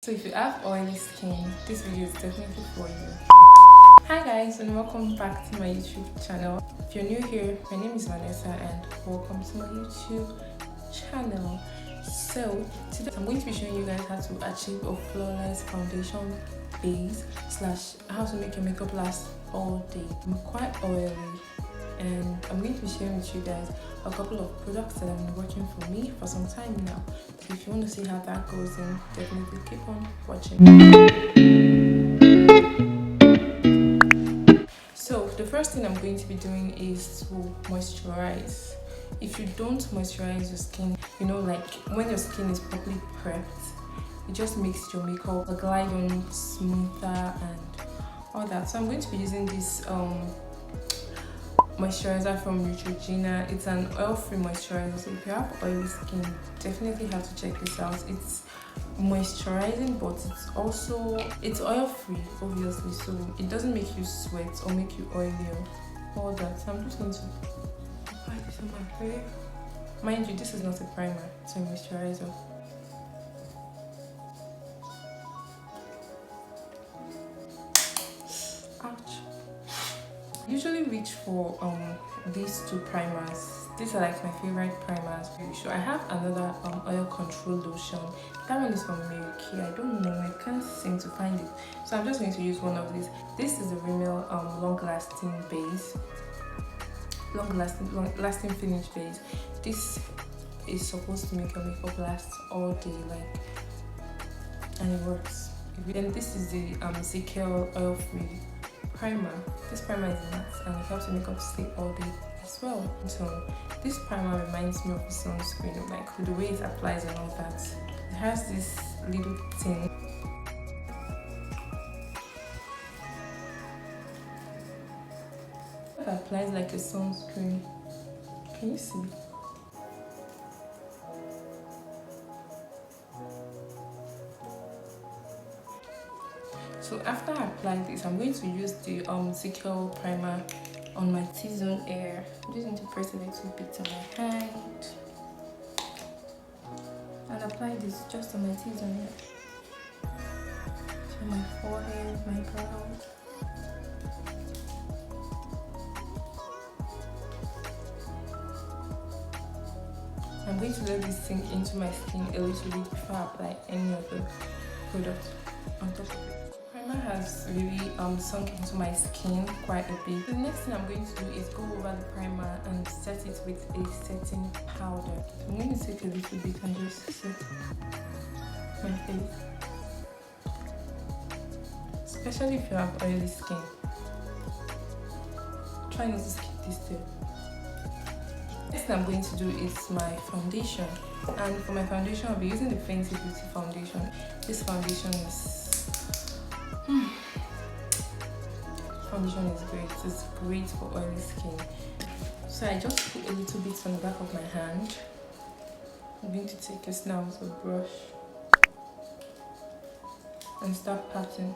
So if you have oily skin, this video is definitely for you. Hi guys, and welcome back to my YouTube channel. If you're new here, my name is Vanessa and welcome to my YouTube channel. So today I'm going to be showing you guys how to achieve a flawless foundation base slash how to make your makeup last all day. I'm quite oily and I'm going to be sharing with you guys a couple of products that have been working for me for some time now. So if you want to see how that goes, then definitely keep on watching. So the first thing I'm going to be doing is to moisturize. If you don't moisturize your skin, you know, like when your skin is properly prepped, it just makes your makeup glide on smoother and all that. So I'm going to be using this moisturizer from Neutrogena. It's an oil-free moisturizer, so if you have oily skin, definitely have to check this out. It's moisturizing, but it's oil-free, obviously, so it doesn't make you sweat or make you oily or all that. So I'm just going to apply this on my hair. Mind you, this is not a primer, it's a moisturizer. Ouch. I usually reach for these two primers. These are like my favorite primers. So I have another oil control lotion. That one is from Milky. I don't know, I can't seem to find it. So I'm just going to use one of these. This is the Rimmel long-lasting base. Long-lasting finish base. This is supposed to make your makeup last all day, like, and it works. Then this is the Zikel oil-free primer. This primer is matte and it helps your makeup stay all day as well. So this primer reminds me of the sunscreen, like with the way it applies and all that. It has this little thing. It applies like a sunscreen. Can you see? So after I apply this, I'm going to use the Zikel primer on my T-zone area. I'm just going to press a little bit on my hand and apply this just on my T-zone area. So my forehead, my brows. I'm going to let this sink into my skin a little bit before I apply any of the products on top of it. Primer has really sunk into my skin quite a bit. The next thing I'm going to do is go over the primer and set it with a setting powder. I'm going to take a little bit and just set my face, especially if you have oily skin. Try not to skip this step. Next thing I'm going to do is my foundation, and for my foundation I'll be using the Fenty Beauty foundation. This foundation is great. It's great for oily skin. So I just put a little bit on the back of my hand. I'm going to take this now with a brush and start patting.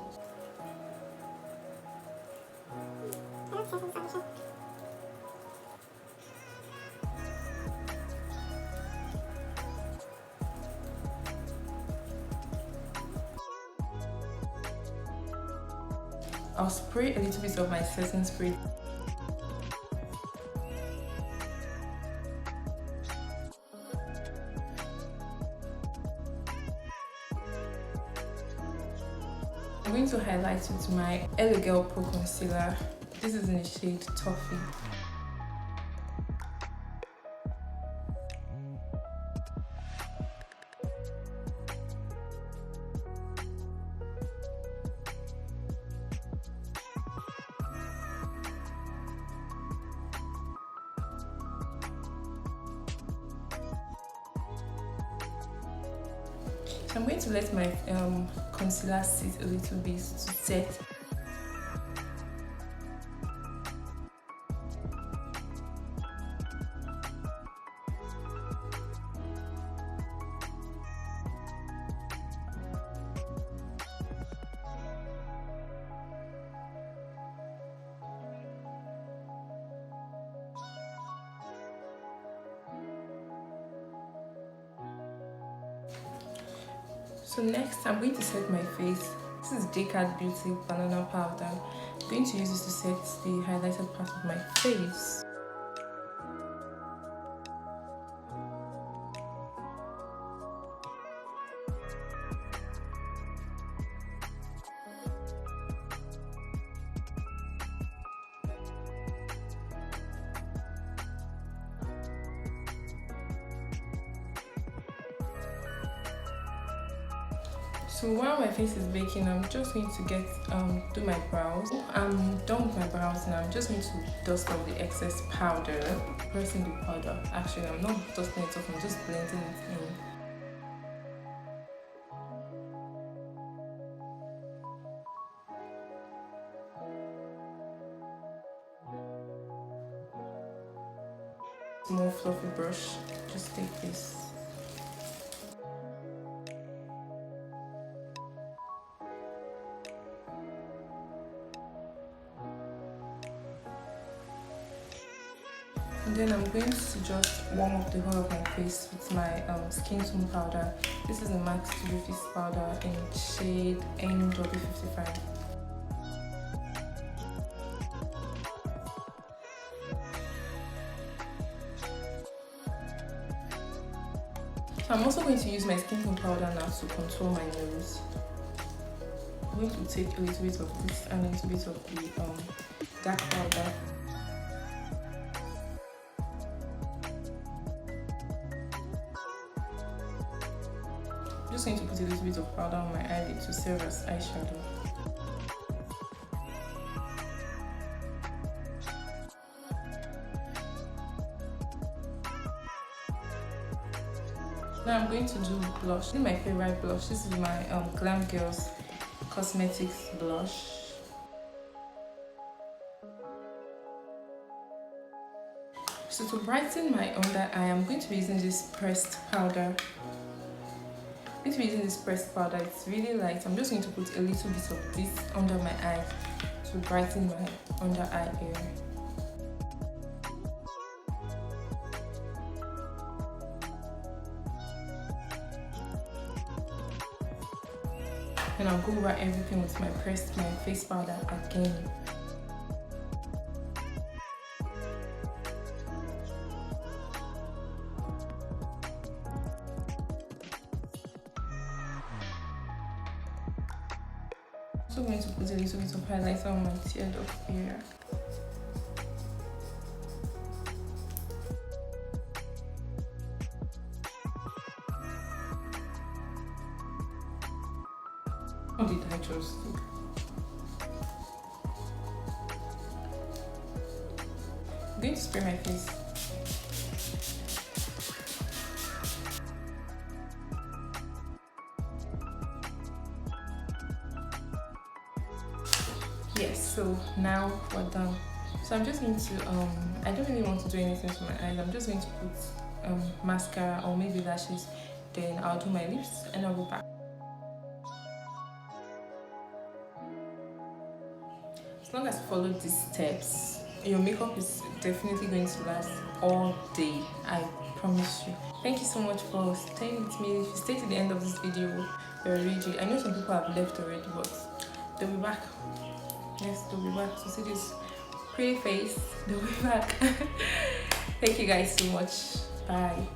I'll spray a little bit of my setting spray. I'm going to highlight with my Glambeautypro concealer. This is in the shade Toffee. So I'm going to let my concealer sit a little bit to set. So next, I'm going to set my face. This is Jcat Beauty Banana Powder. I'm going to use this to set the highlighted part of my face. So while my face is baking, I'm just going to do my brows. I'm done with my brows now. I'm just going to dust off the excess powder. Pressing the powder. Actually, I'm not dusting it off, I'm just blending it in. Small fluffy brush. Just take this. And then I'm going to just warm up the whole of my face with my skin tone powder. This is a MAC Studio Fix powder in shade NW55. So I'm also going to use my skin tone powder now to contour my nose. I'm going to take a little bit of this and a little bit of the dark powder. I'm just going to put a little bit of powder on my eyelid to serve as eyeshadow. Now I'm going to do blush. This is my favorite blush. This is my Glamgals Cosmetics blush. So to brighten my under eye, I'm going to be using this pressed powder. I'm going to be using this pressed powder. It's really light. I'm just going to put a little bit of this under my eye to brighten my under eye area. And I'll go over everything with my face powder again. I'm also going to put a little bit of highlighter on my teardrop area. What did I just do? I'm going to spray my face. Yes, so now we're done. So I'm just going to, I don't really want to do anything to my eyes. I'm just going to put mascara or maybe lashes. Then I'll do my lips and I'll go back. As long as you follow these steps, your makeup is definitely going to last all day. I promise you. Thank you so much for staying with me. If you stay to the end of this video, you're ready. I know some people have left already, but they'll be back. Yes, they'll be back to see this pretty face. They'll be back. Thank you guys so much. Bye.